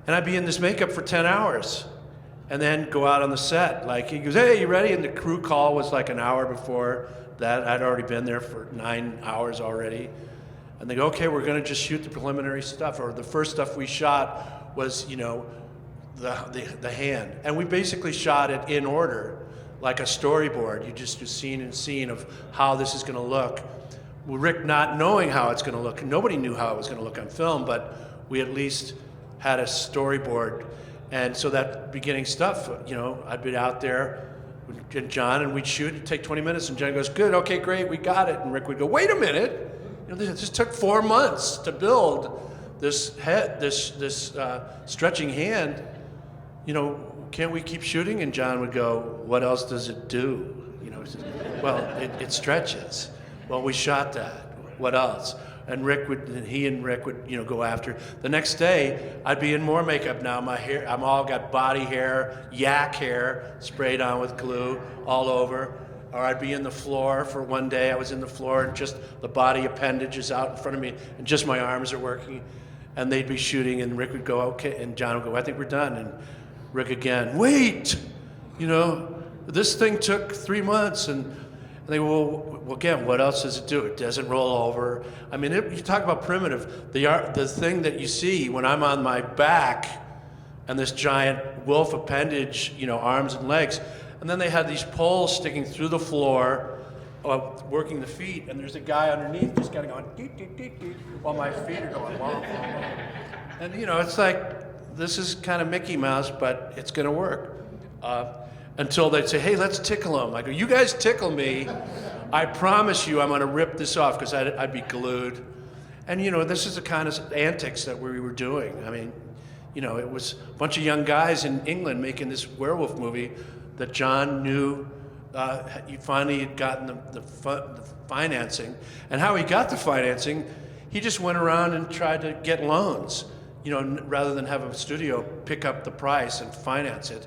And I'd be in this makeup for 10 hours and then go out on the set. Like, he goes, hey, you ready? And the crew call was like an hour before that. I'd already been there for 9 hours already. And they go, okay, we're gonna just shoot the preliminary stuff. Or the first stuff we shot was, you know, the hand. And we basically shot it in order, like a storyboard. You just do scene and scene of how this is gonna look. Well, Rick not knowing how it's gonna look. Nobody knew how it was gonna look on film, but we at least had a storyboard. And so that beginning stuff, you know, I'd be out there with John and we'd shoot, it'd take 20 minutes, and John goes, good, okay, great, we got it. And Rick would go, wait a minute, you know, this took 4 months to build this head, this stretching hand. You know, can't we keep shooting? And John would go, what else does it do? You know, well, it stretches. Well, we shot that. What else? And he and Rick would, you know, go after. The next day, I'd be in more makeup now. My hair, I'm all got body hair, yak hair, sprayed on with glue all over. Or I'd be in the floor for one day. I was in the floor and just the body appendage is out in front of me and just my arms are working. And they'd be shooting and Rick would go, okay, and John would go, I think we're done. And Rick again, wait, you know, this thing took 3 months. And they go, well, again, what else does it do? It doesn't roll over. I mean, you talk about primitive. The thing that you see when I'm on my back and this giant wolf appendage, you know, arms and legs, and then they had these poles sticking through the floor, working the feet, and there's a guy underneath just kind of going, deet, deet, deet, deet, while my feet are going, wah, wah, wah. And, you know, it's like, this is kind of Mickey Mouse, but it's going to work. Until they'd say, hey, let's tickle him. I go, you guys tickle me. I promise you I'm going to rip this off, because I'd be glued. And, you know, this is the kind of antics that we were doing. I mean, you know, it was a bunch of young guys in England making this werewolf movie that John knew he finally had gotten the financing. And how he got the financing, he just went around and tried to get loans, you know, rather than have a studio pick up the price and finance it.